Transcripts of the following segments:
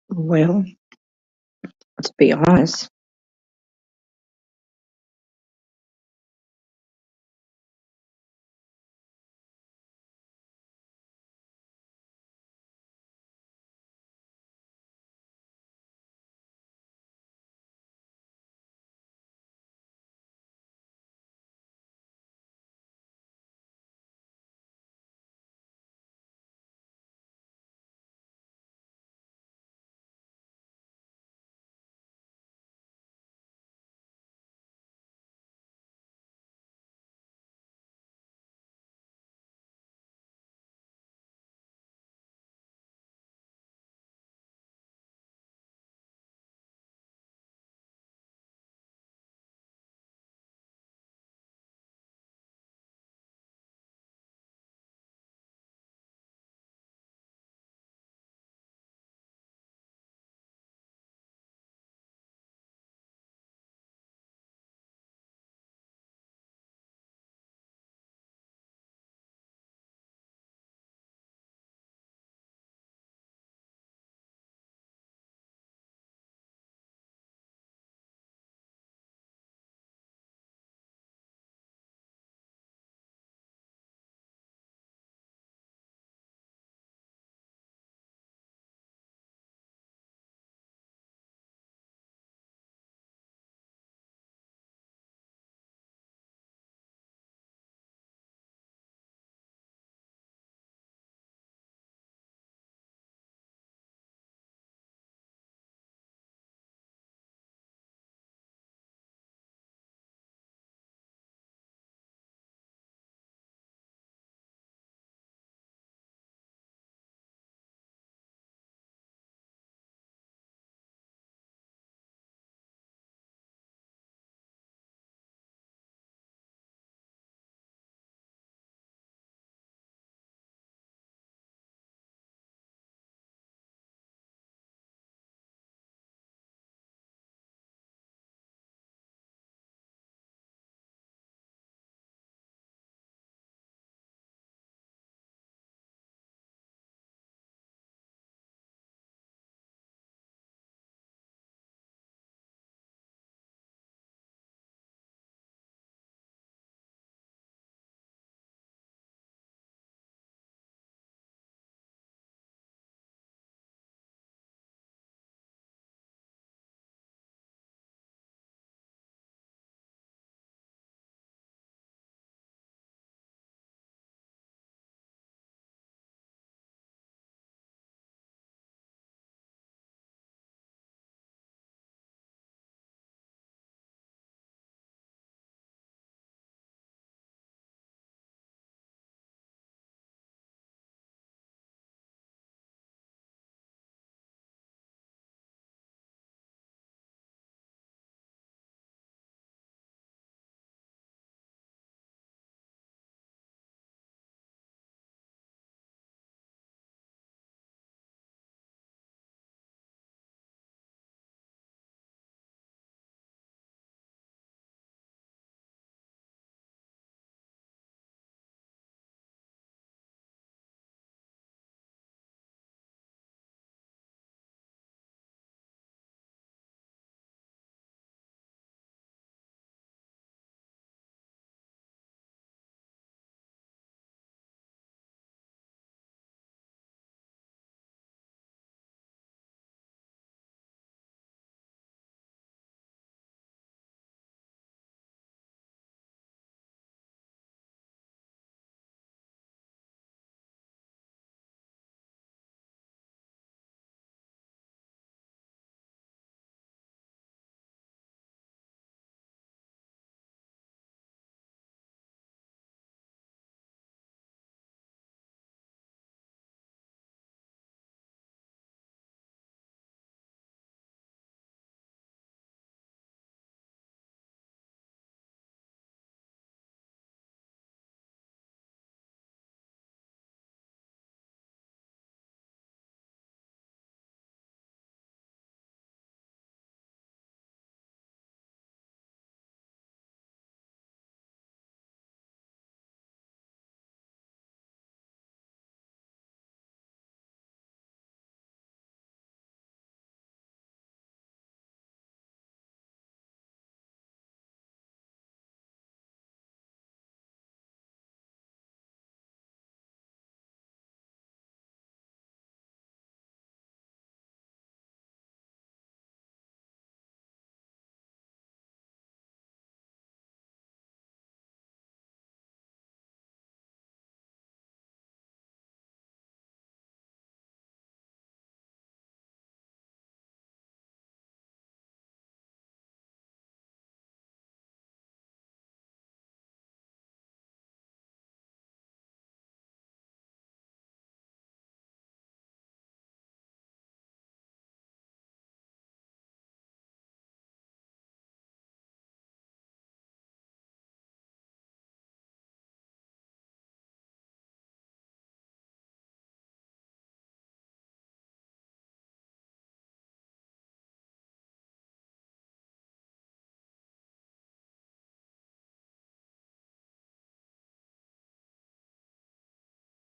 Well, to be honest,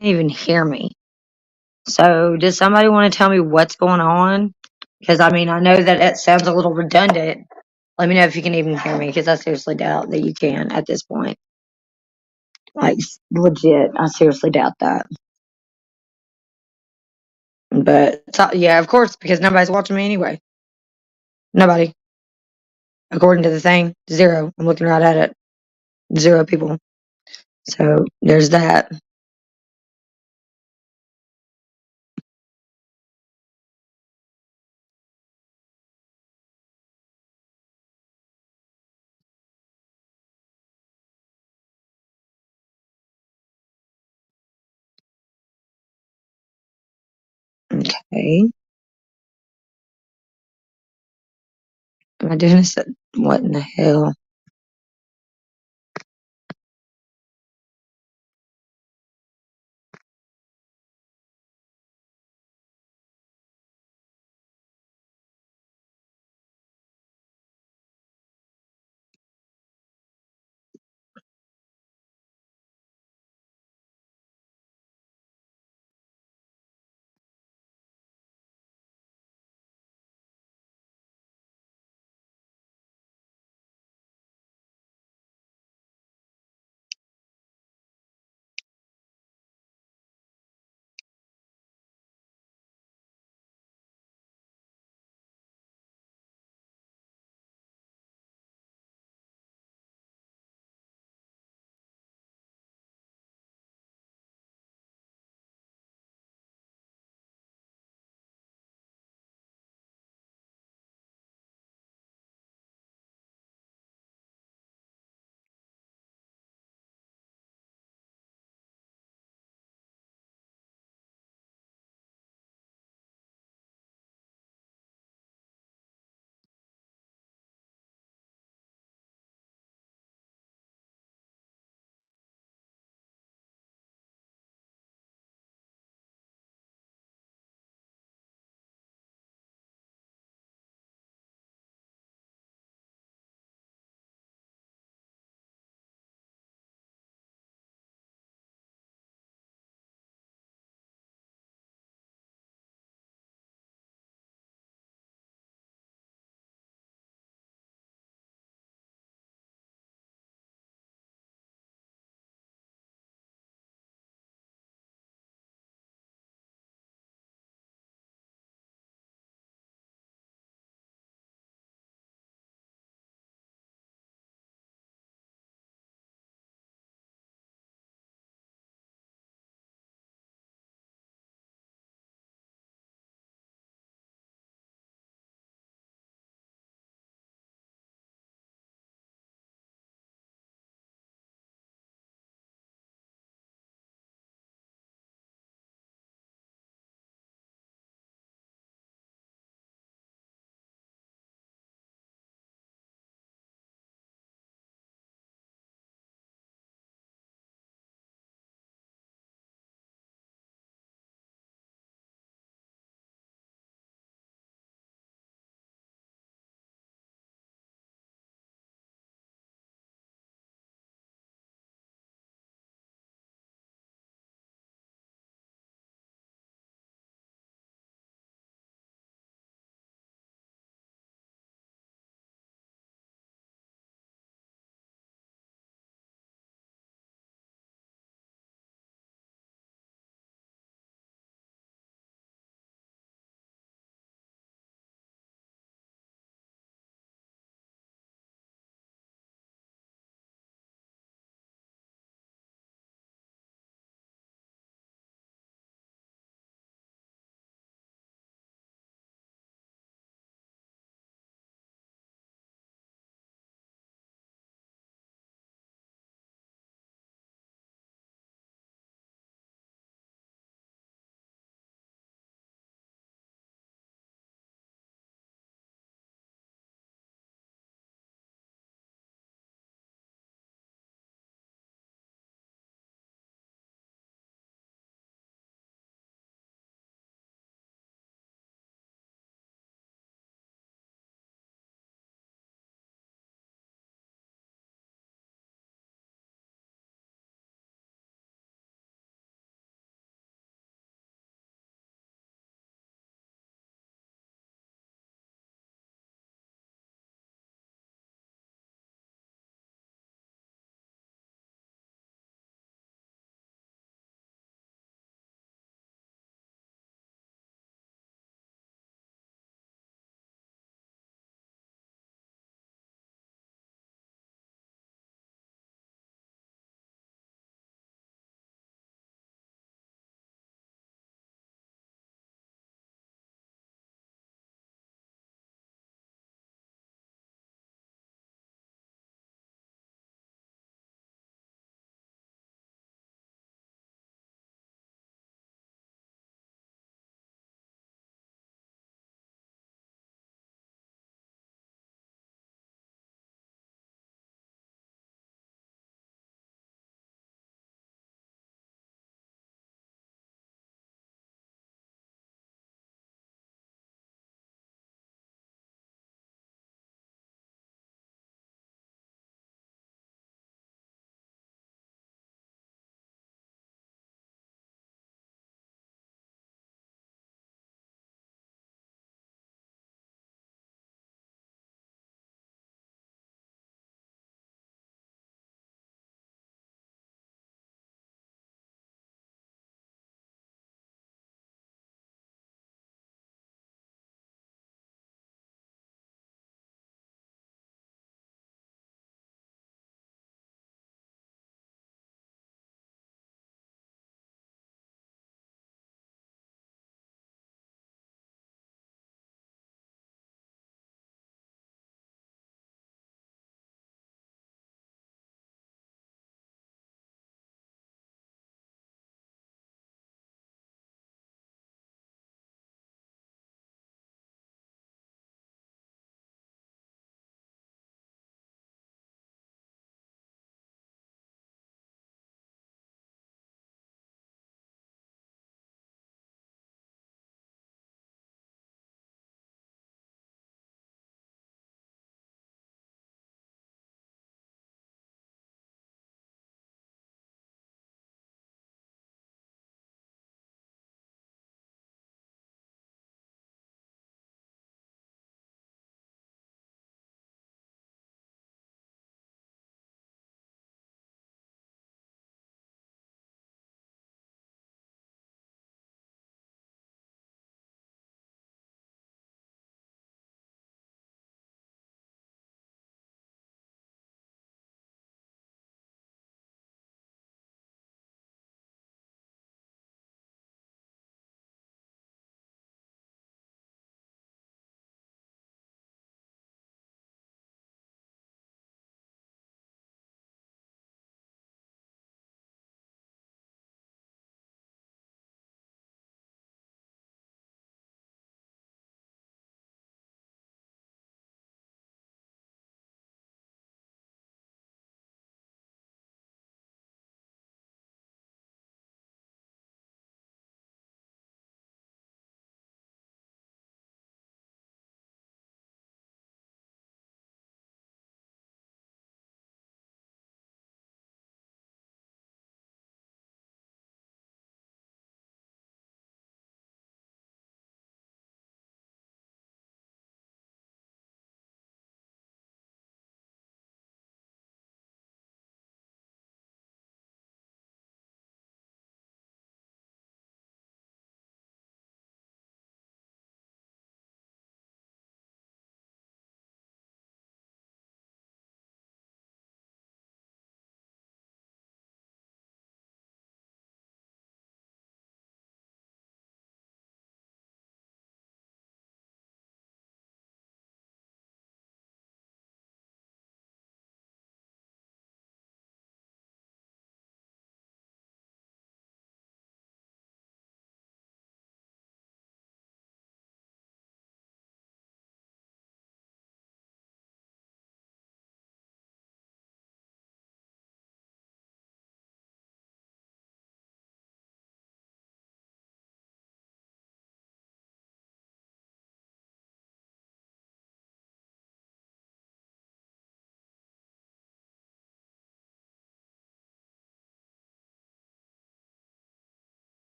Can't even hear me. So, does somebody want to tell me what's going on? Because I mean, I know that it sounds a little redundant. Let me know if you can even hear me, because I seriously doubt that you can at this point. Like, legit, I seriously doubt that. But yeah, of course, because nobody's watching me anyway. Nobody, according to the thing, zero. I'm looking right at it. Zero people. So there's that. Okay. Am I doing this? What in the hell?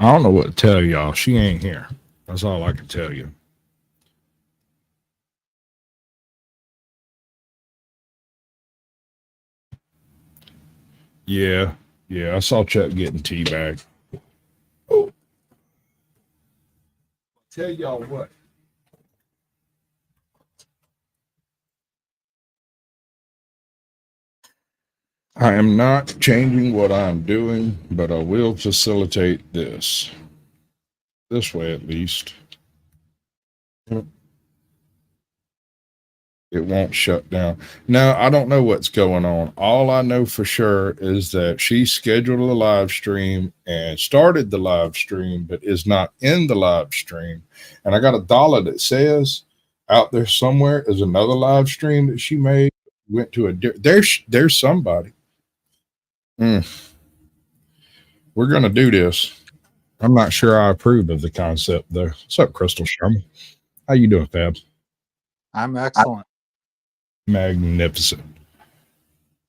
I don't know what to tell y'all. She ain't here. That's all I can tell you. Yeah, yeah. I saw Chuck getting teabagged. Oh, tell y'all what. I am not changing what I'm doing, but I will facilitate this way at least. It won't shut down. Now, I don't know what's going on. All I know for sure is that she scheduled a live stream and started the live stream, but is not in the live stream. And I got a dollar that says out there somewhere is another live stream that she made. Went to there's somebody. Mm, we're gonna do this. I'm not sure I approve of the concept though. What's up, Crystal Sherman? How you doing, Fabs? I'm excellent. Magnificent.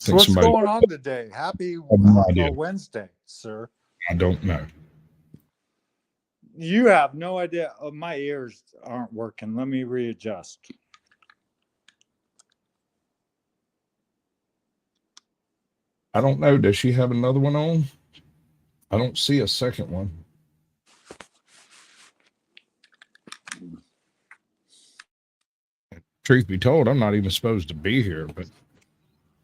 So what's going on today? Happy Wednesday, sir. I don't know. You have no idea. Oh, my ears aren't working. Let me readjust. I don't know. Does she have another one on? I don't see a second one. Truth be told, I'm not even supposed to be here, but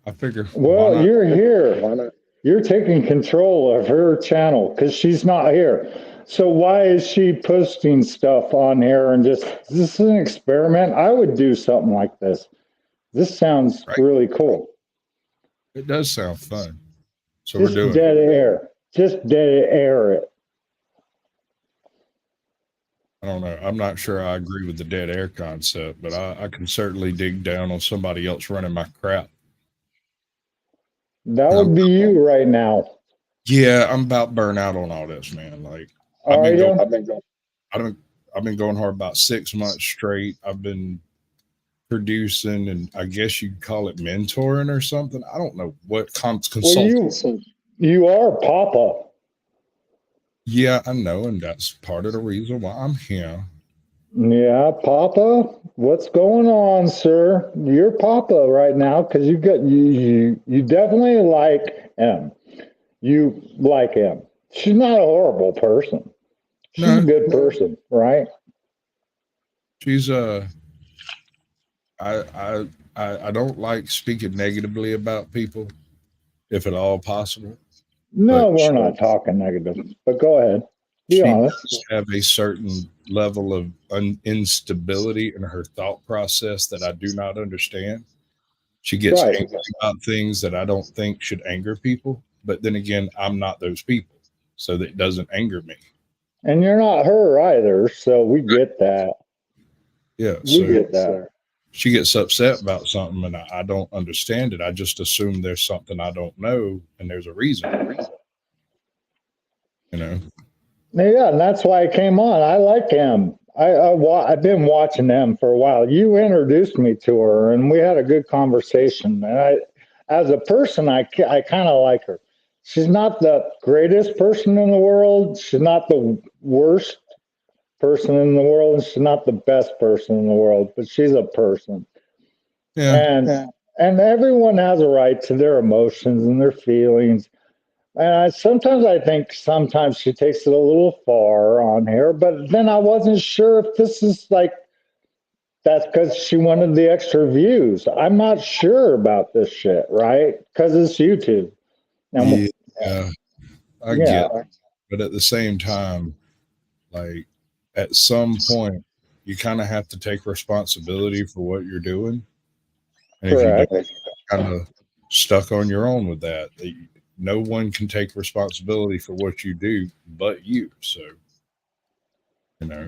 I figure. Well, you're here. Why not? You're taking control of her channel because she's not here. So why is she posting stuff on here and just, is this an experiment? I would do something like this. This sounds really cool. It does sound fun. So just we're doing dead air. Just dead air it. I don't know. I'm not sure I agree with the dead air concept, but I can certainly dig down on somebody else running my crap. That would be you right now. Yeah, I'm about burnt out on all this, man. Like I've been going hard about 6 months straight. I've been producing, and I guess you'd call it mentoring or something. I don't know what consulting. Well, you are Papa. Yeah, I know, and that's part of the reason why I'm here. Yeah, Papa, what's going on, sir? You're Papa right now because you definitely like him. You like him. She's not a horrible person. She's a good person, right? She's I don't like speaking negatively about people, if at all possible. No, we're not talking negative, but go ahead. Be honest. Have a certain level of instability in her thought process that I do not understand. She gets angry about things that I don't think should anger people, but then again, I'm not those people, so that doesn't anger me. And you're not her either, so we get that. Yeah, we get that. She gets upset about something and I don't understand it. I just assume there's something I don't know and there's a reason. You know? Yeah, and that's why I came on. I like him. I've been watching them for a while. You introduced me to her, and we had a good conversation. And as a person, I kind of like her. She's not the greatest person in the world. She's not the worst person in the world, and she's not the best person in the world. But she's a person. Yeah. And everyone has a right to their emotions and their feelings. And sometimes I think sometimes she takes it a little far on here, but then I wasn't sure if this is like, that's because she wanted the extra views. I'm not sure about this shit, right? Because it's YouTube. Yeah, I get it. But at the same time, like at some point, you kind of have to take responsibility for what you're doing. And if you don't, kind of stuck on your own with that. No one can take responsibility for what you do but you. So, you know.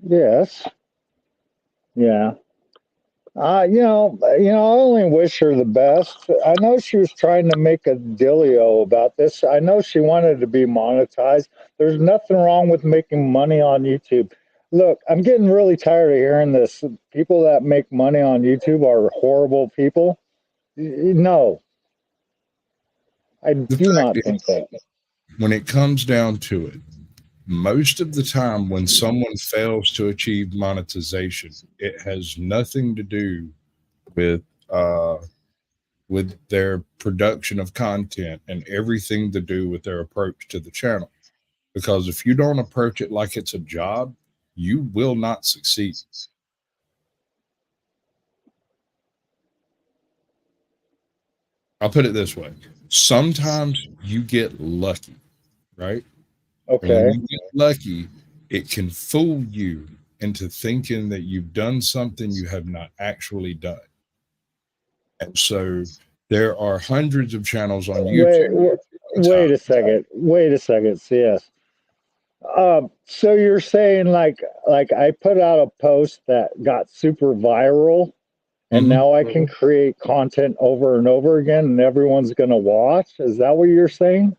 Yes. Yeah. I only wish her the best. I know she was trying to make a dealio about this. I know she wanted to be monetized. There's nothing wrong with making money on YouTube. Look, I'm getting really tired of hearing this. People that make money on YouTube are horrible people. No, I do not think that. when it comes down to it, most of the time when someone fails to achieve monetization, it has nothing to do with their production of content and everything to do with their approach to the channel. Because if you don't approach it like it's a job, you will not succeed. I'll put it this way. Sometimes you get lucky, right? Okay. And when you get lucky, it can fool you into thinking that you've done something you have not actually done. And so there are hundreds of channels on YouTube. Wait a second. CS. So you're saying like I put out a post that got super viral, and now I can create content over and over again, and everyone's going to watch? Is that what you're saying?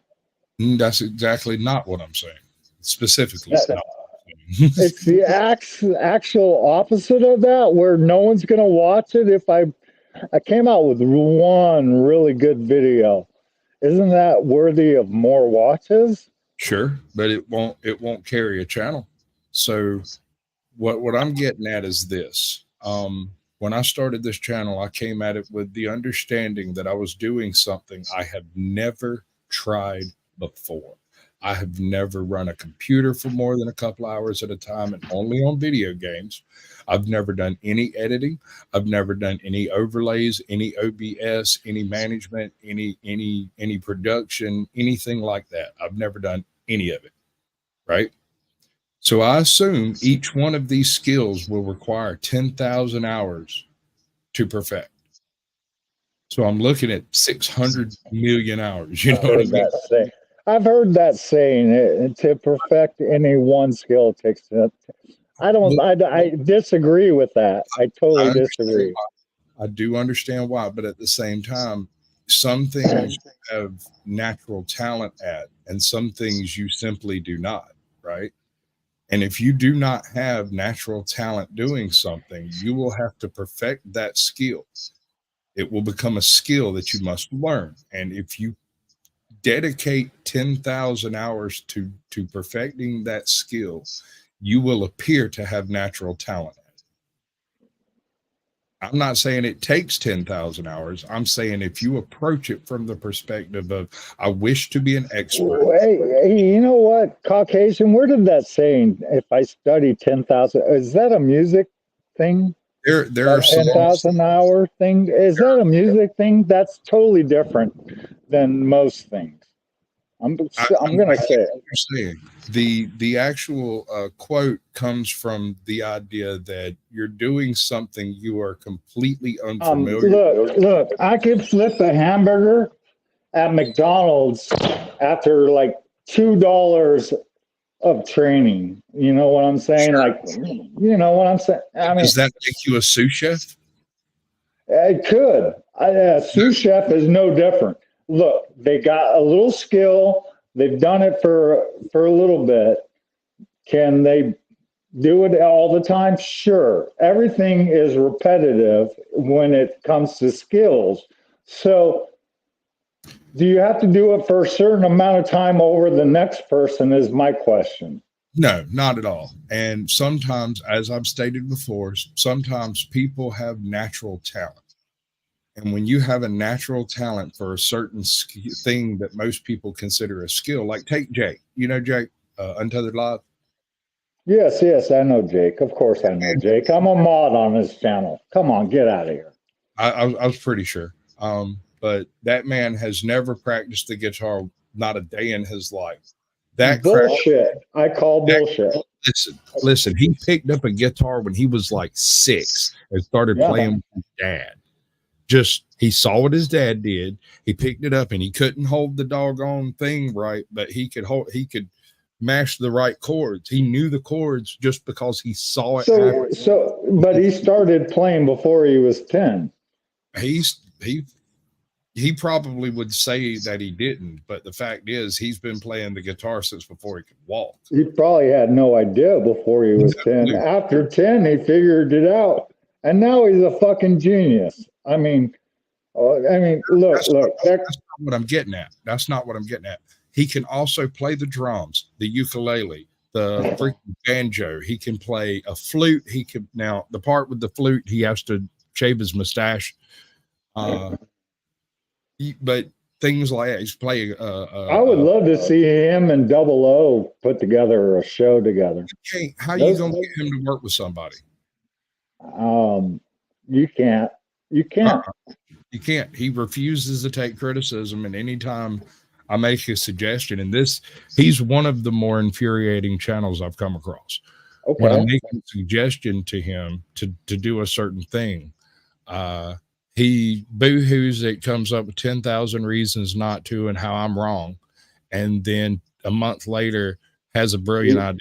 That's exactly not what I'm saying. Specifically, it's the actual opposite of that, where no one's going to watch it. If I came out with one really good video, isn't that worthy of more watches? Sure, but it won't carry a channel. So what I'm getting at is this. When I started this channel, I came at it with the understanding that I was doing something I have never tried before. I have never run a computer for more than a couple hours at a time, and only on video games. I've never done any editing. I've never done any overlays, any OBS, any management, any production, anything like that. I've never done any of it, right? So I assume each one of these skills will require 10,000 hours to perfect. So I'm looking at 600 million hours. You know what I mean? I've heard that saying, to perfect any one skill takes. I disagree with that. I totally disagree. I do understand why, but at the same time, some things you have natural talent at, and some things you simply do not, right? And if you do not have natural talent doing something, you will have to perfect that skill. It will become a skill that you must learn. And if you dedicate 10,000 hours to perfecting that skill, you will appear to have natural talent. I'm not saying it takes 10,000 hours. I'm saying if you approach it from the perspective of, I wish to be an expert. Hey, you know what, Caucasian, where did that saying, if I study 10,000, is that a music thing? There are 10,000 hour thing. Is that a music thing? That's totally different than most things. I'm going to say it. You're saying. The actual quote comes from the idea that you're doing something you are completely unfamiliar with. Look, I could flip a hamburger at McDonald's after like $2 of training. You know what I'm saying? Sure. Like, you know what I'm saying? I mean, does that make you a sous chef? It could. A sous chef is no different. Look, they got a little skill. They've done it for a little bit. Can they do it all the time? Sure. Everything is repetitive when it comes to skills. So do you have to do it for a certain amount of time over the next person is my question. No, not at all. And sometimes, as I've stated before, sometimes people have natural talent. And when you have a natural talent for a certain thing that most people consider a skill, like take Jake. You know Jake, Untethered Live? Yes, I know Jake. Of course I know Jake. I'm a mod on his channel. Come on, get out of here. I was pretty sure. But that man has never practiced the guitar, not a day in his life. That bullshit. I call bullshit. Listen, he picked up a guitar when he was like 6 and started playing with his dad. He saw what his dad did. He picked it up and he couldn't hold the doggone thing right, but he could mash the right chords. He knew the chords just because he saw it happen. But he started playing before he was 10. He probably would say that he didn't, but the fact is he's been playing the guitar since before he could walk. He probably had no idea before he was 10. After 10, he figured it out. And now he's a fucking genius. Look. That's not what I'm getting at. That's not what I'm getting at. He can also play the drums, the ukulele, the freaking banjo. He can play a flute. He can, now the part with the flute, he has to shave his mustache. But things like that, he's playing. I would love to see him and Double O put together a show together. How are you going to get him to work with somebody? You can't. You can't. You can't. He refuses to take criticism, and anytime I make a suggestion, and he's one of the more infuriating channels I've come across. Okay. When I make a suggestion to him to do a certain thing, he boo-hoos it, comes up with 10,000 reasons not to and how I'm wrong, and then a month later has a brilliant idea.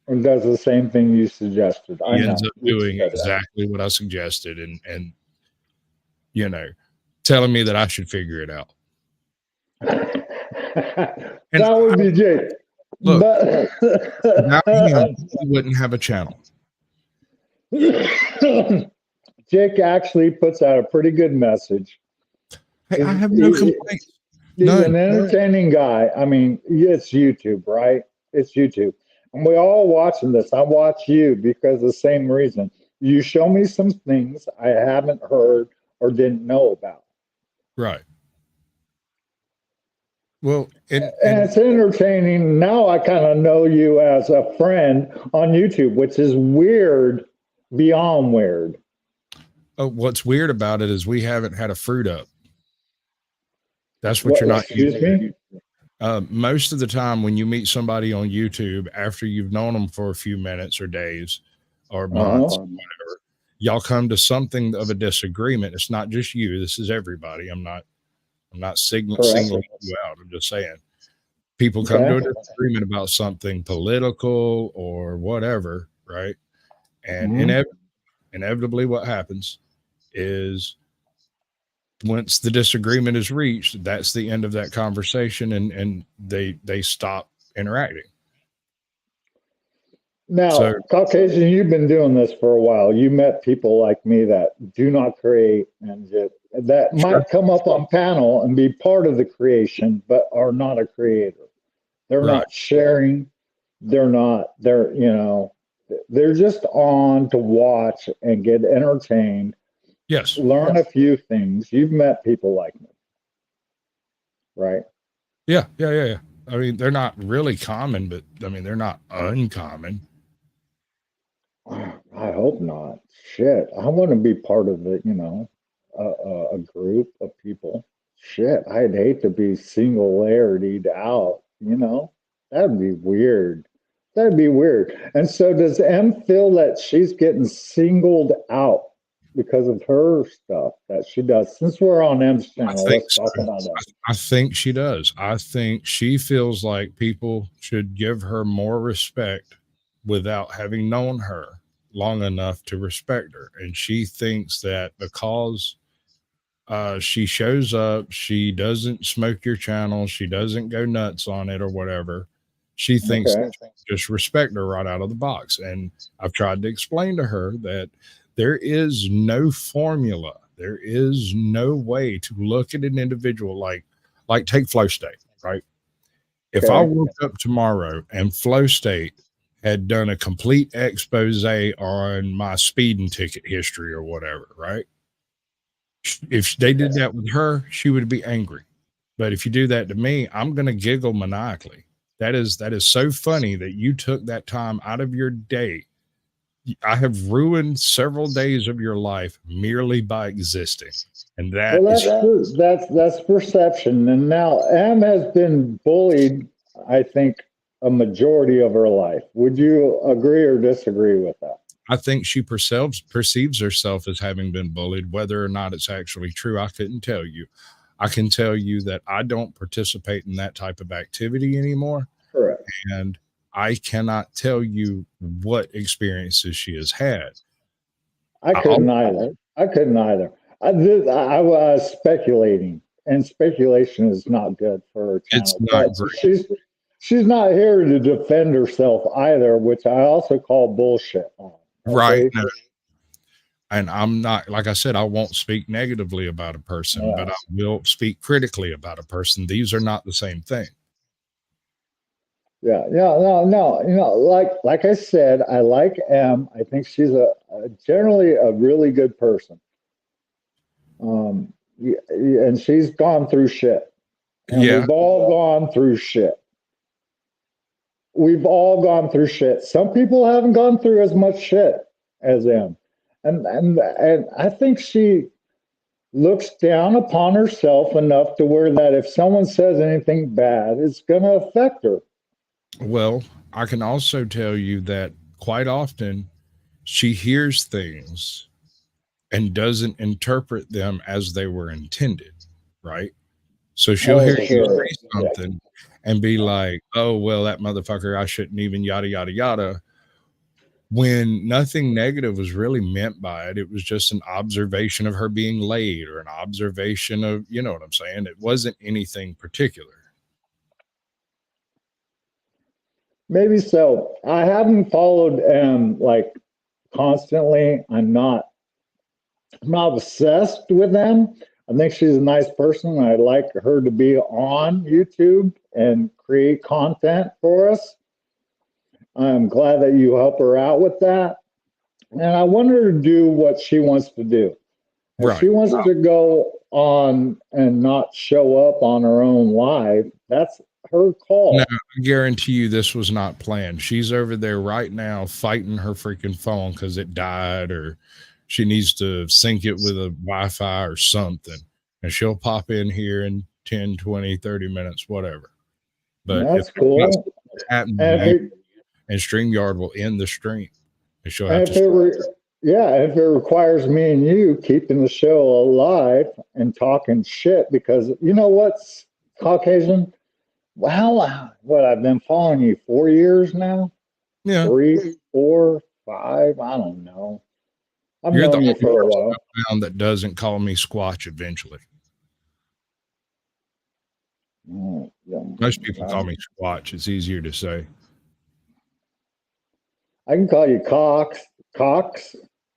And does the same thing you suggested. He ends up doing exactly what I suggested, and you know, telling me that I should figure it out. That would be Jake. Look, without him, he wouldn't have a channel. Jake actually puts out a pretty good message. Hey, I have no complaints. He's an entertaining guy. I mean, it's YouTube, right? It's YouTube. And we're all watching this. I watch you because of the same reason. You show me some things I haven't heard or didn't know about. Right. Well, and it's entertaining. Now I kind of know you as a friend on YouTube, which is weird, beyond weird. What's weird about it is we haven't had a fruit up. That's what you're not using. Most of the time when you meet somebody on YouTube after you've known them for a few minutes or days or months, or whatever, y'all come to something of a disagreement. It's not just you. This is everybody. I'm not singling you out. I'm just saying people come to a disagreement about something political or whatever, right? And inevitably what happens is once the disagreement is reached, that's the end of that conversation, and they stop interacting. Now, Caucasian, you've been doing this for a while. You met people like me that do not create and that might come up on panel and be part of the creation, but are not a creator. They're not sharing. They're just on to watch and get entertained. Yes. Learn a few things. You've met people like me, right? Yeah. I mean, they're not really common, but I mean, they're not uncommon. I hope not. Shit, I want to be part of it, a group of people. Shit, I'd hate to be singularitied out, That'd be weird. And so does M feel that she's getting singled out because of her stuff that she does? Since we're on M's channel, let's talk about that. I think she does. I think she feels like people should give her more respect without having known her long enough to respect her. And she thinks that because she shows up, she doesn't smoke your channel, she doesn't go nuts on it or whatever, she thinks just respect her right out of the box. And I've tried to explain to her that there is no formula. There is no way to look at an individual like take Flow State, right? If I woke up tomorrow and Flow State had done a complete expose on my speeding ticket history or whatever, right? If they did that with her, she would be angry. But if you do that to me, I'm going to giggle maniacally. That is so funny that you took that time out of your day. I have ruined several days of your life merely by existing. And that's perception. And now Em has been bullied, I think, a majority of her life. Would you agree or disagree with that? I think she perceives herself as having been bullied. Whether or not it's actually true, I couldn't tell you. I can tell you that I don't participate in that type of activity anymore. Correct. And I cannot tell you what experiences she has had. I couldn't either. I was speculating, and speculation is not good for her channel. It's not great. She's not here to defend herself either, which I also call bullshit. Okay? Right. No. And I'm not, like I said, I won't speak negatively about a person, but I will speak critically about a person. These are not the same thing. Yeah, no. Like I said, I like Em. I think she's a generally a really good person. And she's gone through shit, and Yeah. we've all gone through shit. We've all gone through shit. Some people haven't gone through as much shit as Em, and I think she looks down upon herself enough to where that if someone says anything bad, it's going to affect her. Well, I can also tell you that quite often she hears things and doesn't interpret them as they were intended, right? So she'll hear you say something and be like, oh, well, that motherfucker, I shouldn't even yada, yada, yada. When nothing negative was really meant by it. It was just an observation of her being late or an observation of, you know what I'm saying? It wasn't anything particular. Maybe so. I haven't followed like constantly. I'm not obsessed with them. I think she's a nice person. I'd like her to be on YouTube and create content for us. I'm glad that you help her out with that. And I want her to do what she wants to do. If she wants to go on and not show up on her own live, that's her call. No, I guarantee you this was not planned. She's over there right now fighting her freaking phone because it died, or she needs to sync it with a Wi-Fi or something. And she'll pop in here in 10, 20, 30 minutes, whatever. But that's cool. And StreamYard will end the stream. And she'll have if it requires me and you keeping the show alive and talking shit, because you know what's Caucasian? Well, what, I've been following you 4 years now? Yeah. 3, 4, 5, I don't know. I've known you for a while. That doesn't call me Squatch eventually. Most people call me Squatch. It's easier to say. I can call you Cox.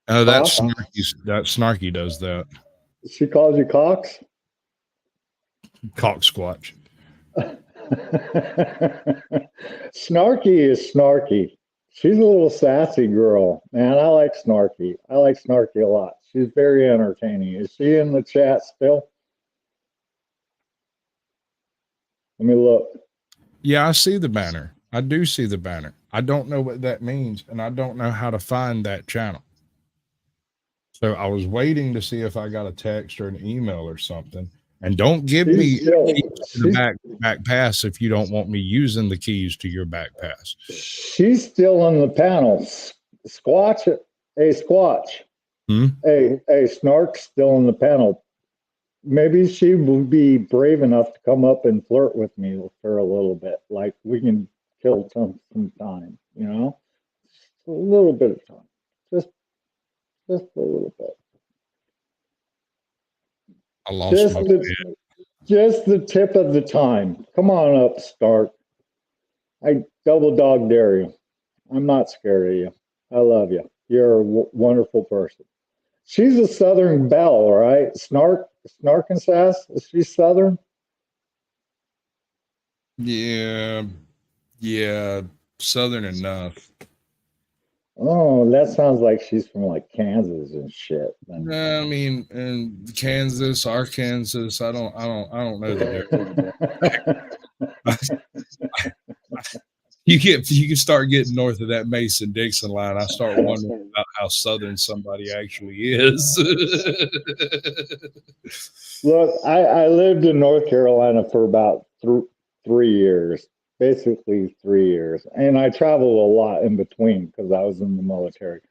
Oh, that's Snarky. That Snarky does that. She calls you Cox? Cock Squatch. Snarky is Snarky. She's a little sassy girl. Man, I like Snarky. I like Snarky a lot. She's very entertaining. Is she in the chat still? Let me look. Yeah, I see the banner. I do see the banner. I don't know what that means, and I don't know how to find that channel. So I was waiting to see if I got a text or an email or something. And don't give me the back pass if you don't want me using the keys to your back pass. She's still on the panel. Squatch. A Snark still on the panel. Maybe she will be brave enough to come up and flirt with me for a little bit. Like we can kill some time, you know? A little bit of time. Just a little bit. I lost just the tip of the time. Come on up, Stark. I double dog dare you. I'm not scared of you. I love you. You're a wonderful person. She's a Southern belle, right? Snark and Sass. Is she Southern? Yeah, Southern enough. Oh, that sounds like she's from like Kansas and shit. I mean, in Kansas, Arkansas, I don't know the difference. You can start getting north of that Mason-Dixon line. I start wondering about how Southern somebody actually is. Look, I lived in North Carolina for about 3 years. Basically 3 years. And I traveled a lot in between because I was in the military.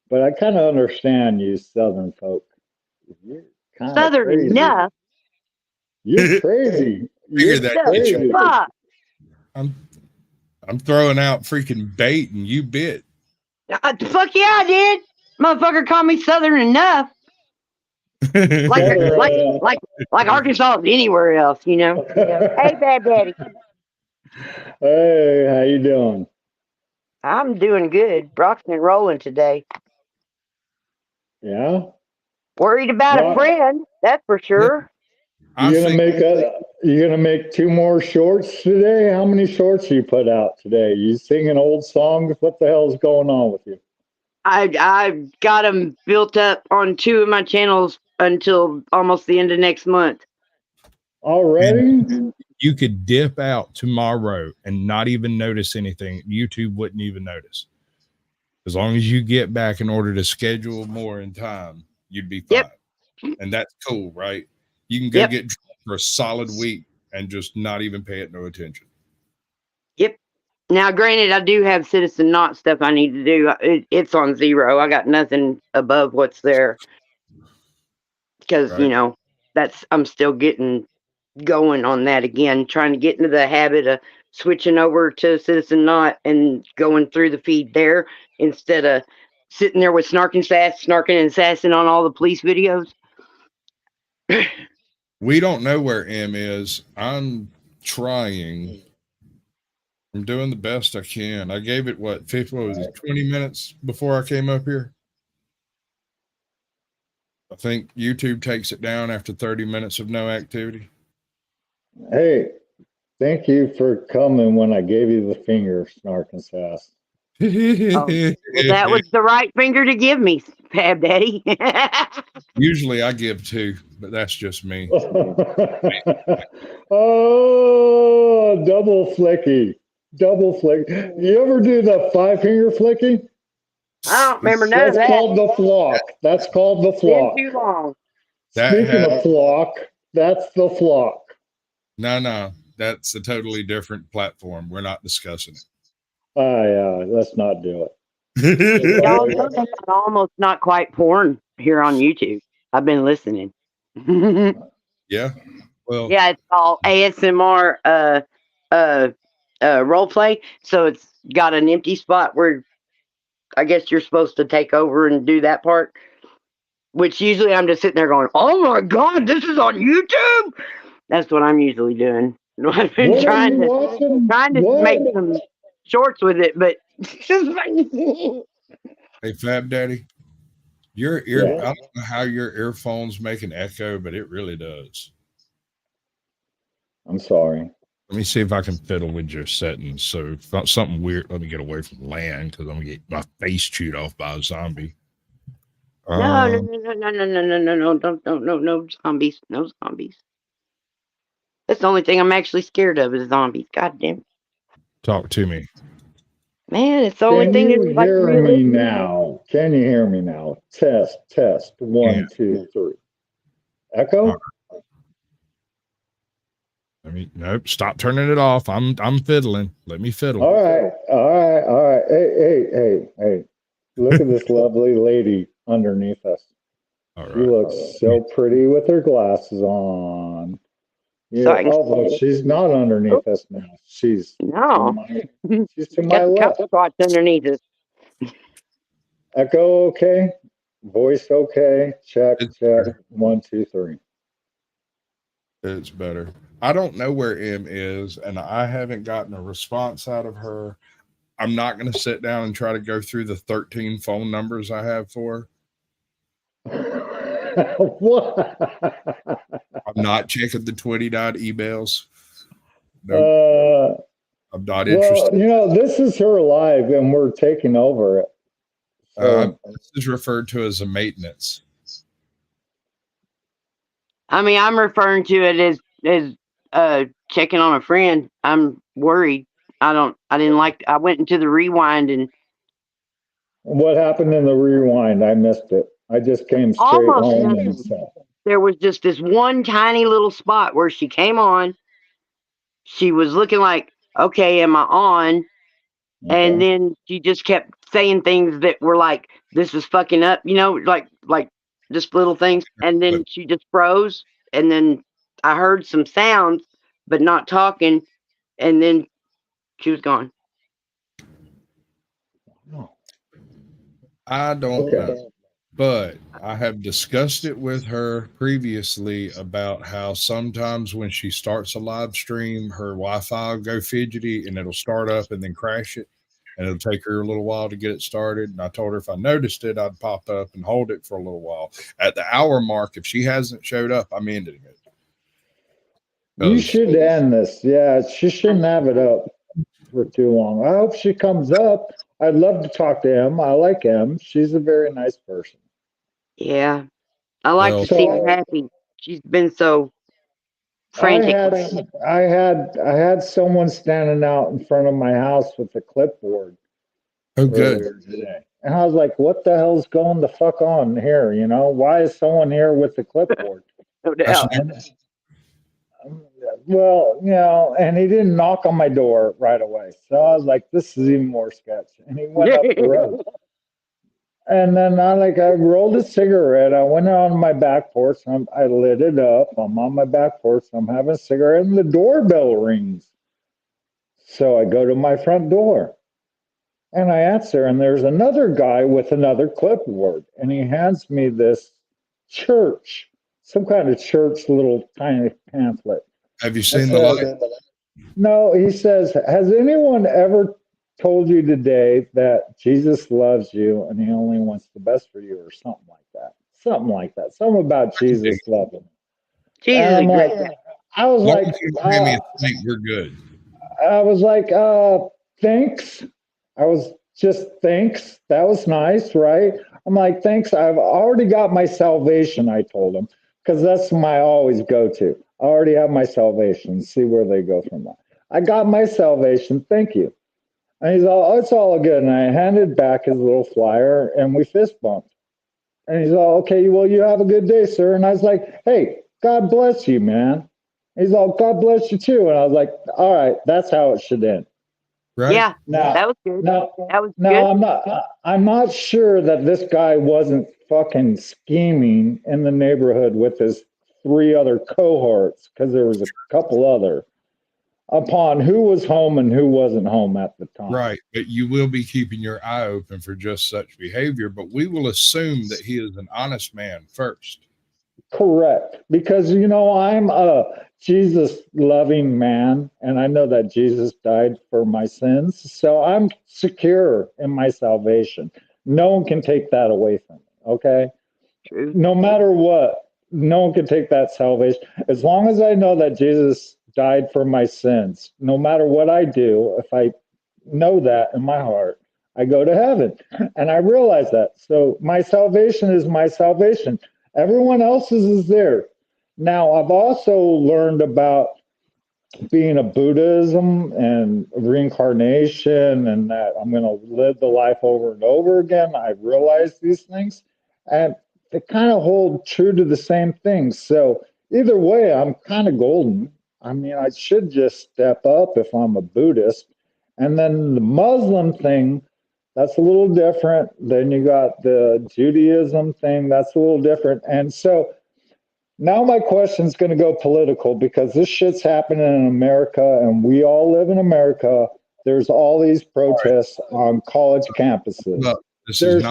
But I kind of understand you Southern folk. You're kind of Southern crazy. enough. You're crazy. You're crazy. Fuck. I'm throwing out freaking bait and you bit. Fuck yeah, I did. Motherfucker called me Southern enough. like Arkansas is anywhere else, you know. Hey, Bad Daddy. Hey, how you doing? I'm doing good. Rocking and rolling today. Yeah? Worried about a friend, that's for sure. You gonna make You gonna make 2 more shorts today? How many shorts you put out today? You singing old songs? What the hell's going on with you? I got them built up on 2 of my channels until almost the end of next month. Already? You could dip out tomorrow and not even notice anything. YouTube wouldn't even notice. As long as you get back in order to schedule more in time, you'd be fine. Yep. And that's cool, right? You can go get drunk for a solid week and just not even pay it no attention. Yep. Now, granted, I do have Citizen Knot stuff I need to do. It's on 0. I got nothing above what's there. Because, you know, I'm still getting going on that again, trying to get into the habit of switching over to Citizen Knot and going through the feed there instead of sitting there with snarking and sassing on all the police videos. We don't know where M is. I'm trying. I'm doing the best I can. I gave it 20 minutes before I came up here. I think YouTube takes it down after 30 minutes of no activity. Hey, thank you for coming when I gave you the finger, Snark and Sass. That was the right finger to give me, Fab Daddy. Usually I give 2, but that's just me. Oh, double flicky. Double flick. You ever do the 5-finger flicky? I don't remember none of that. That's called the flock. That's called the flock. Been too long. Speaking of flock, that's the flock. No, that's a totally different platform. We're not discussing it. Yeah, let's not do it. Y'all know that I'm almost not quite porn here on YouTube. I've been listening. Yeah. Well. Yeah, it's all ASMR role play. So it's got an empty spot where I guess you're supposed to take over and do that part. Which usually I'm just sitting there going, "Oh my God, this is on YouTube." That's what I'm usually doing. I've been trying to make some shorts with it, but hey, Fab Daddy, your ear, I don't know how your earphones make an echo, but it really does. I'm sorry. Let me see if I can fiddle with your settings. So if not something weird, let me get away from land because I'm gonna get my face chewed off by a zombie. No, zombies, no zombies. That's the only thing I'm actually scared of is zombies. God damn. Talk to me. Man, it's the only thing that's like hear me now? Can you hear me now? Test. 1, 2, 3. Echo? Nope. Stop turning it off. I'm fiddling. Let me fiddle. All right. Hey. Look at this lovely lady underneath us. All right. She looks so pretty with her glasses on. Yeah. Oh, she's not underneath us now. She's to my left. Squats underneath us. Echo okay. Voice okay. Check. 1, 2, 3. It's better. I don't know where M is, and I haven't gotten a response out of her. I'm not going to sit down and try to go through the 13 phone numbers I have for her. What? I'm not checking the 20 emails. No, I'm not interested. You know, this is her live, and we're taking over it. So, this is referred to as a maintenance. I mean, I'm referring to it as checking on a friend. I'm worried. I went into the rewind and. What happened in the rewind? I missed it. I just came straight home. There was just this one tiny little spot where she came on. She was looking like, okay, am I on? Okay. And then she just kept saying things that were like, this is fucking up, you know, like just little things. And then she just froze. And then I heard some sounds, but not talking. And then she was gone. I don't know, but I have discussed it with her previously about how sometimes when she starts a live stream, her Wi-Fi will go fidgety and it'll start up and then crash it. And it'll take her a little while to get it started. And I told her if I noticed it, I'd pop up and hold it for a little while. At the hour mark, if she hasn't showed up, I'm ending it. You should end this. Yeah, she shouldn't have it up for too long. I hope she comes up. I'd love to talk to him. I like him. She's a very nice person. Yeah. I like Well- to see her happy. She's been so frantic. I had someone standing out in front of my house with a clipboard Oh, good. earlier today. And I was like, what the hell's going the fuck on here? You know, why is someone here with a clipboard? No doubt. Well, you know, and he didn't knock on my door right away. So I was like, this is even more sketch. And he went up the road. And then I rolled a cigarette. I went on my back porch. I lit it up. I'm on my back porch. I'm having a cigarette, and the doorbell rings. So I go to my front door, and I answer, and there's another guy with another clipboard, and he hands me this church, some kind of church little tiny pamphlet. Have you seen the light? No, he says, has anyone ever told you today that Jesus loves you and he only wants the best for you, or something like that? Something about Jesus loving. Jesus is great. I was Why like, don't you give me a think we're good? I was like, thanks. I was just, thanks. That was nice, right? I'm like, thanks. I've already got my salvation, I told him, because that's my always go to. I already have my salvation. See where they go from that. I got my salvation. Thank you. And he's all, oh, it's all good. And I handed back his little flyer, and we fist bumped. And he's all, okay, well, you have a good day, sir. And I was like, hey, God bless you, man. He's all, God bless you too. And I was like, all right, that's how it should end. Right? Yeah, Now, that was good. now, That was now good. I'm not sure that this guy wasn't fucking scheming in the neighborhood with his 3 other cohorts, because there was a couple other, upon who was home and who wasn't home at the time. Right. But you will be keeping your eye open for just such behavior, but we will assume that he is an honest man first. Correct. Because, you know, I'm a Jesus loving man, and I know that Jesus died for my sins. So I'm secure in my salvation. No one can take that away from me. Okay. True. No matter what, no one can take that salvation. As long as I know that Jesus died for my sins, no matter what I do, if I know that in my heart, I go to heaven. And I realize that. So my salvation is my salvation. Everyone else's is there. Now, I've also learned about being a Buddhism and reincarnation, and that I'm going to live the life over and over again. I realize these things, and they kind of hold true to the same things. So either way, I'm kind of golden. I mean, I should just step up if I'm a Buddhist. And then the Muslim thing, that's a little different. Then you got the Judaism thing, that's a little different. And so now my question is going to go political, because this shit's happening in America, and we all live in America. There's all these protests on college campuses. No, There's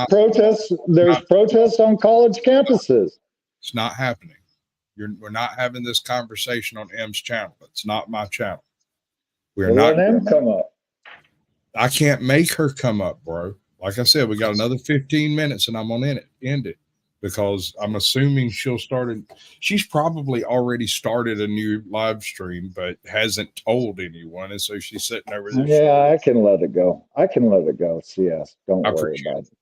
protests on college campuses. It's not happening. We're not having this conversation on M's channel. It's not my channel. We're not. Let him come up. I can't make her come up, bro. Like I said, we got another 15 minutes, and I'm on end it, because I'm assuming she'll start it. She's probably already started a new live stream, but hasn't told anyone. And so she's sitting over there. Yeah, I can let it go. CS, don't worry about it.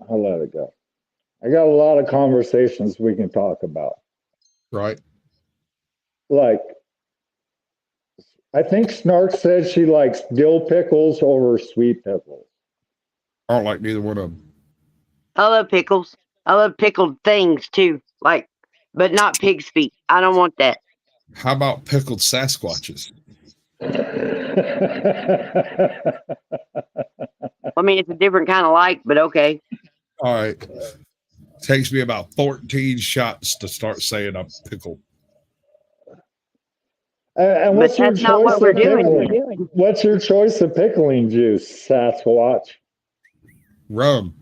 I'll let it go. I got a lot of conversations we can talk about. Right. Like, I think Snark said she likes dill pickles over sweet pickles. I don't like neither one of them. I love pickles. I love pickled things too, like, but not pig's feet. I don't want that. How about pickled Sasquatches? I mean, it's a different kind of like, but okay. All right. Takes me about 14 shots to start saying I'm pickled. And what's your choice not what we're doing. What's your choice of pickling juice, Sasquatch? Rum.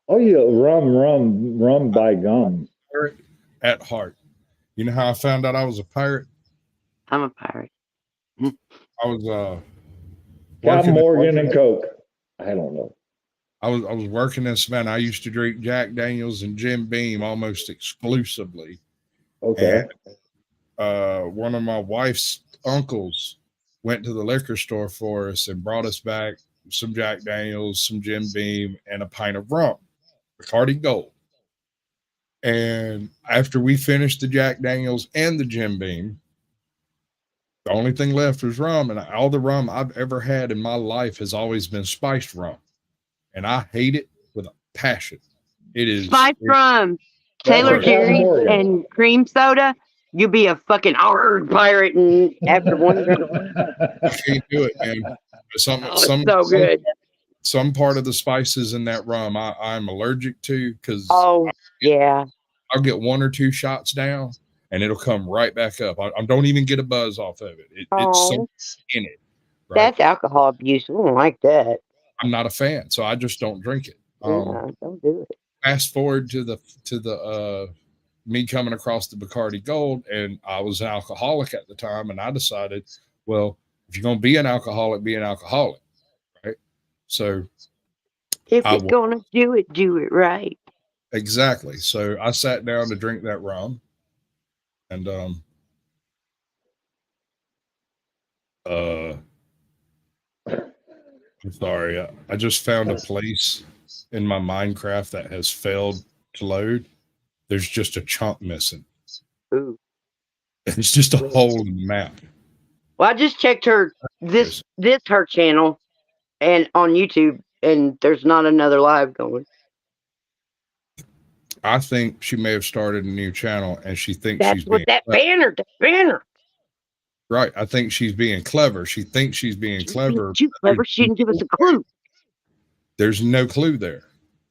Oh, yeah, rum by gum. Pirate at heart. You know how I found out I was a pirate? I'm a pirate. I was Got Morgan and Coke. I don't know. I was working in Savannah. I used to drink Jack Daniels and Jim Beam almost exclusively. Okay. one of my wife's uncles went to the liquor store for us and brought us back some Jack Daniels, some Jim Beam, and a pint of rum, Bacardi Gold. And after we finished the Jack Daniels and the Jim Beam, the only thing left was rum. And all the rum I've ever had in my life has always been spiced rum. And I hate it with a passion. It is spiced rum, Taylor Right. Jerry, and cream soda. You'll be a fucking pirate, and after one drink, I can't do it, man. Some part of the spices in that rum I'm allergic to because I'll get 1 or 2 shots down and it'll come right back up. I don't even get a buzz off of it. It's something in it. Right? That's alcohol abuse. We don't like that. I'm not a fan, so I just don't drink it. Don't do it. Fast forward to the me coming across the Bacardi Gold, and I was an alcoholic at the time, and I decided, well, if you're going to be an alcoholic, right? So if you're going to do it right. Exactly. So I sat down to drink that rum, and I'm sorry, I just found a place in my Minecraft that has failed to load. There's just a chunk missing. Ooh. It's just a hole in the map. Well, I just checked her channel and on YouTube, and there's not another live going. I think she may have started a new channel, and she thinks that's what that banner. Right. I think she's being clever. She thinks she's being clever. She's clever. She didn't give us a clue. There's no clue there.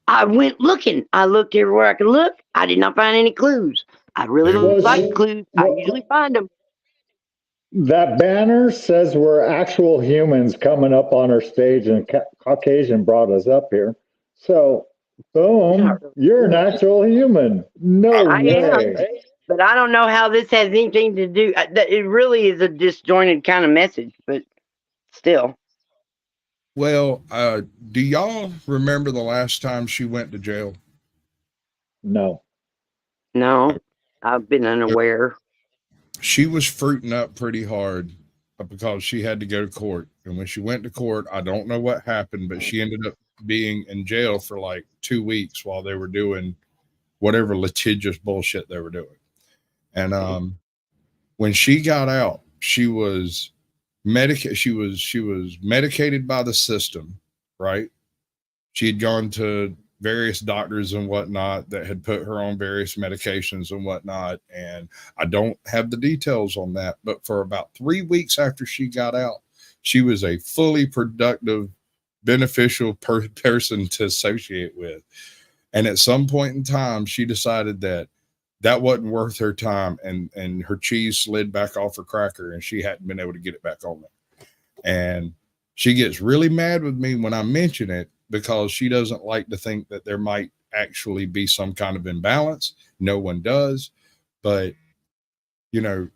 I went looking. I looked everywhere I could look. I did not find any clues. I really don't like clues. I usually find them. That banner says we're actual humans coming up on our stage, and Caucasian brought us up here. So, boom, you're an actual human. No way. But I don't know how this has anything to do. It really is a disjointed kind of message, but still. Well, do y'all remember the last time she went to jail? No, I've been unaware. She was fruiting up pretty hard because she had to go to court. And when she went to court, I don't know what happened, but she ended up being in jail for like 2 weeks while they were doing whatever litigious bullshit they were doing. And when she got out, she was she was medicated by the system, right? She had gone to various doctors and whatnot that had put her on various medications and whatnot. And I don't have the details on that, but for about 3 weeks after she got out, she was a fully productive, beneficial person to associate with. And at some point in time, she decided that wasn't worth her time, and her cheese slid back off her cracker, and she hadn't been able to get it back on there. And she gets really mad with me when I mention it because she doesn't like to think that there might actually be some kind of imbalance. No one does. But, you know,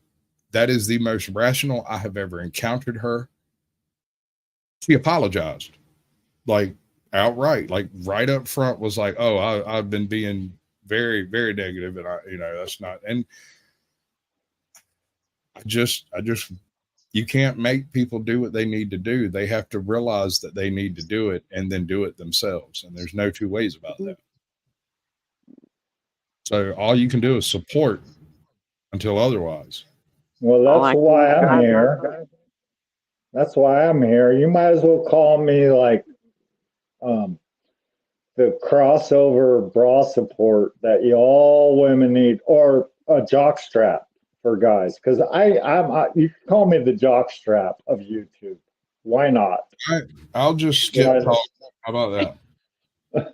that is the most rational I have ever encountered her. She apologized, like outright, like right up front was like, oh, I've been being very, very negative, and that's not. And I just you can't make people do what they need to do. They have to realize that they need to do it and then do it themselves. And there's no two ways about that. So all you can do is support until otherwise. Well, that's why I'm here. That's why I'm here. You might as well call me like the crossover bra support that all women need, or a jock strap for guys. Because you can call me the jock strap of YouTube. Why not? I'll just skip talk. How about that?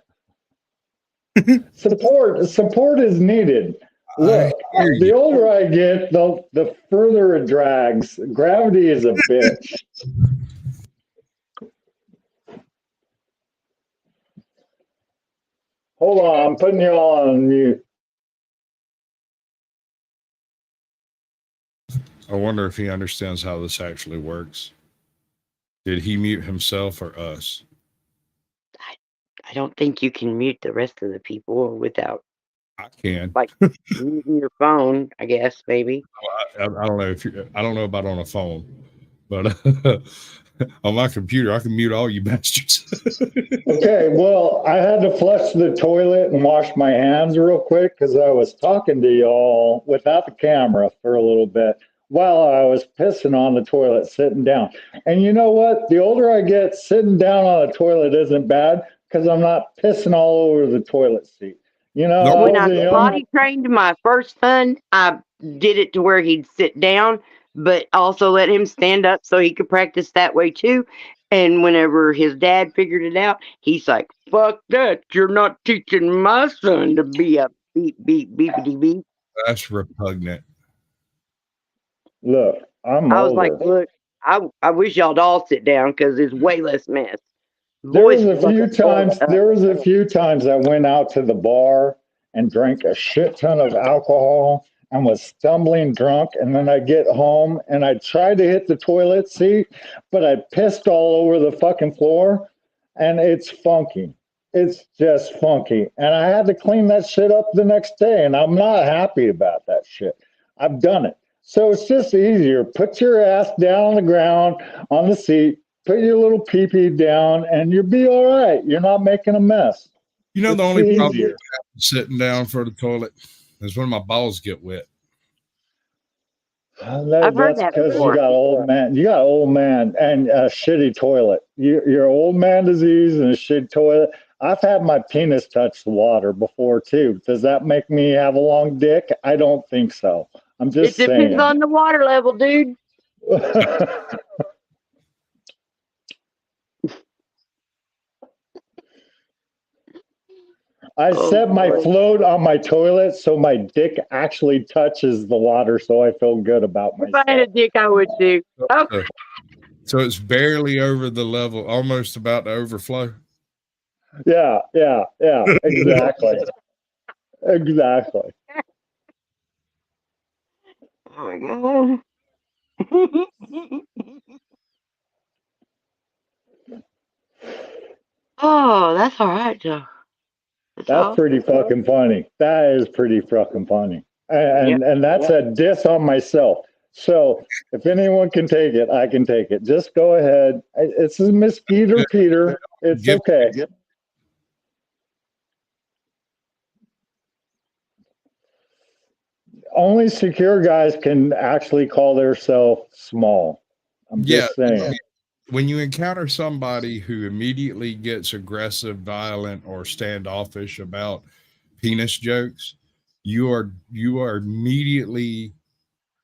Support is needed. Look, the older I get, the further it drags. Gravity is a bitch. Hold on, I'm putting you all on mute. I wonder if he understands how this actually works. Did he mute himself or us? I don't think you can mute the rest of the people without I can. Like using your phone, I guess, maybe. I don't know if I don't know about on a phone, but on my computer, I can mute all you bastards. Okay, well, I had to flush the toilet and wash my hands real quick because I was talking to y'all without the camera for a little bit while I was pissing on the toilet sitting down. And you know what? The older I get, sitting down on a toilet isn't bad because I'm not pissing all over the toilet seat. You know, No. When I potty trained my first son, I did it to where he'd sit down, but also let him stand up so he could practice that way too. And whenever his dad figured it out, he's like, "Fuck that! You're not teaching my son to be a beep beep beepity beep." That's repugnant. Look, I was like, "Look, I wish y'all'd all sit down because it's way less mess." There was a few times I went out to the bar and drank a shit ton of alcohol and was stumbling drunk, and then I get home and I tried to hit the toilet seat, but I pissed all over the fucking floor, and it's funky. It's just funky, and I had to clean that shit up the next day, and I'm not happy about that shit. I've done it. So it's just easier. Put your ass down on the ground on the seat, put your little pee-pee down, and you'll be all right. You're not making a mess. You know, the only problem sitting down for the toilet is when my balls get wet. I've heard that because before. you got old man and a shitty toilet. Your old man disease and a shitty toilet. I've had my penis touch the water before too. Does that make me have a long dick? I don't think so. I'm just saying. It depends on the water level, dude. I set my float on my toilet so my dick actually touches the water, so I feel good about myself. If I had a dick, I would too. Oh. So it's barely over the level, almost about to overflow. Yeah, exactly. Exactly. Oh my god. Oh, that's all right, Joe. That's pretty fucking funny. That is pretty fucking funny. And that's a diss on myself. So if anyone can take it, I can take it. Just go ahead. It's Miss Peter. It's okay. Only secure guys can actually call themselves small. I'm just saying. When you encounter somebody who immediately gets aggressive, violent, or standoffish about penis jokes, you are immediately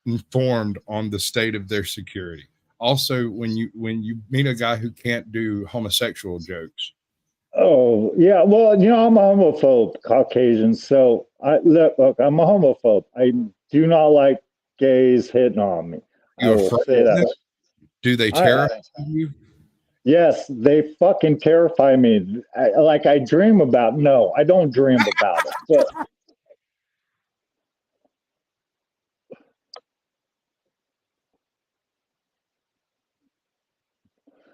informed on the state of their security. Also, when you meet a guy who can't do homosexual jokes. Oh yeah, well, you know, I'm a homophobe, Caucasian. So look, I'm a homophobe. I do not like gays hitting on me. You afraid of them? Do they terrify you? Yes, they fucking terrify me. I dream about. No, I don't dream about it. But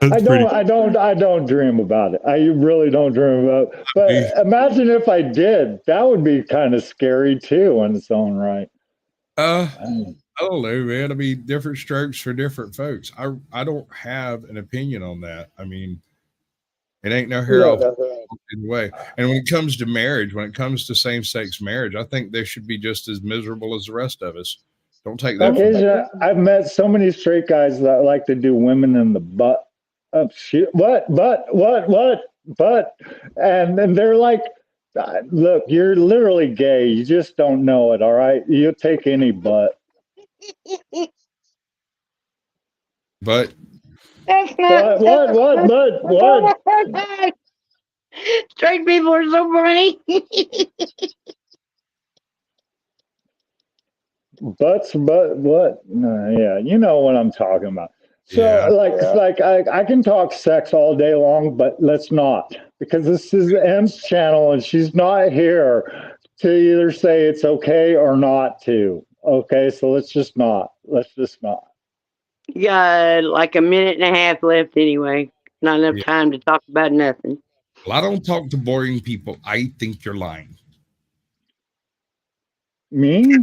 I don't dream about it. I really don't dream about it. But imagine if I did. That would be kind of scary too in its own right. I don't know, man. I mean, different strokes for different folks. I don't have an opinion on that. I mean, it ain't no hair off either way. And when it comes to marriage, when it comes to same-sex marriage, I think they should be just as miserable as the rest of us. Don't take that. I've met so many straight guys that like to do women in the butt. What? And then they're like, look, you're literally gay. You just don't know it. All right. You'll take any butt. But what? Straight people are so funny. But what? Yeah, you know what I'm talking about. So I can talk sex all day long, but let's not, because this is M's channel and she's not here to either say it's okay or not to. Okay, so let's just not. You got like a minute and a half left anyway. Not enough time to talk about nothing. Well, I don't talk to boring people. I think you're lying. Me?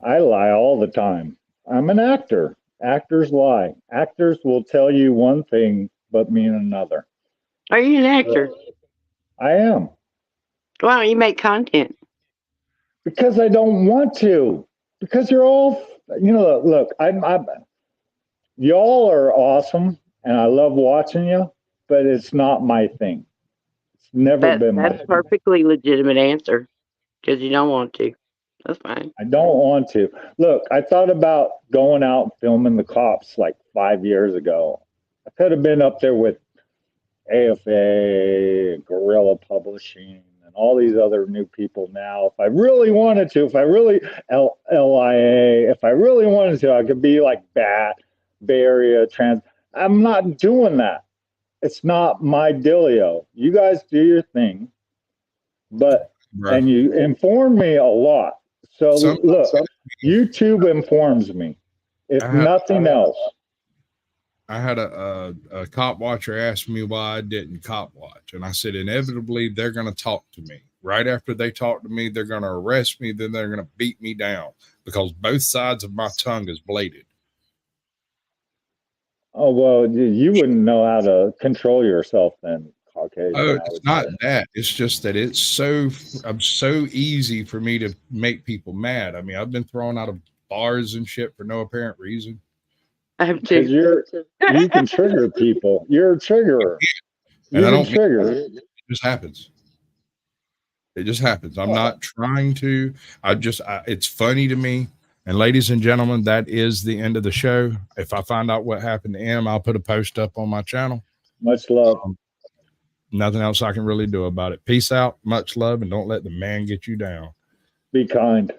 I lie all the time. I'm an actor. Actors lie. Actors will tell you one thing but mean another. Are you an actor? I am. Why don't you make content? Because I don't want to. Because you're all, look, y'all are awesome and I love watching you, but it's not my thing. It's never been my That's thing. perfectly legitimate answer because you don't want to. That's fine. I don't want to. Look, I thought about going out and filming the cops like 5 years ago. I could have been up there with AFA, Guerrilla Publishing, and all these other new people now. If I really wanted to, if I really, LIA, if I really wanted to, I could be like BAT, Bay Area Trans. I'm not doing that. It's not my dealio. You guys do your thing, but, Right. and you inform me a lot. So look, YouTube informs me, if nothing else. I had a cop watcher ask me why I didn't cop watch. And I said, inevitably, they're going to talk to me. Right after they talk to me, they're going to arrest me. Then they're going to beat me down because both sides of my tongue is bladed. Oh, well, you wouldn't know how to control yourself then, Caucasian. Oh, it's not that. It's just that it's so easy for me to make people mad. I mean, I've been thrown out of bars and shit for no apparent reason. I have to. You can trigger people. You're a triggerer. And I don't trigger. It just happens. It just happens. I'm not trying to. It's funny to me. And ladies and gentlemen, that is the end of the show. If I find out what happened to him, I'll put a post up on my channel. Much love. Nothing else I can really do about it. Peace out. Much love. And don't let the man get you down. Be kind.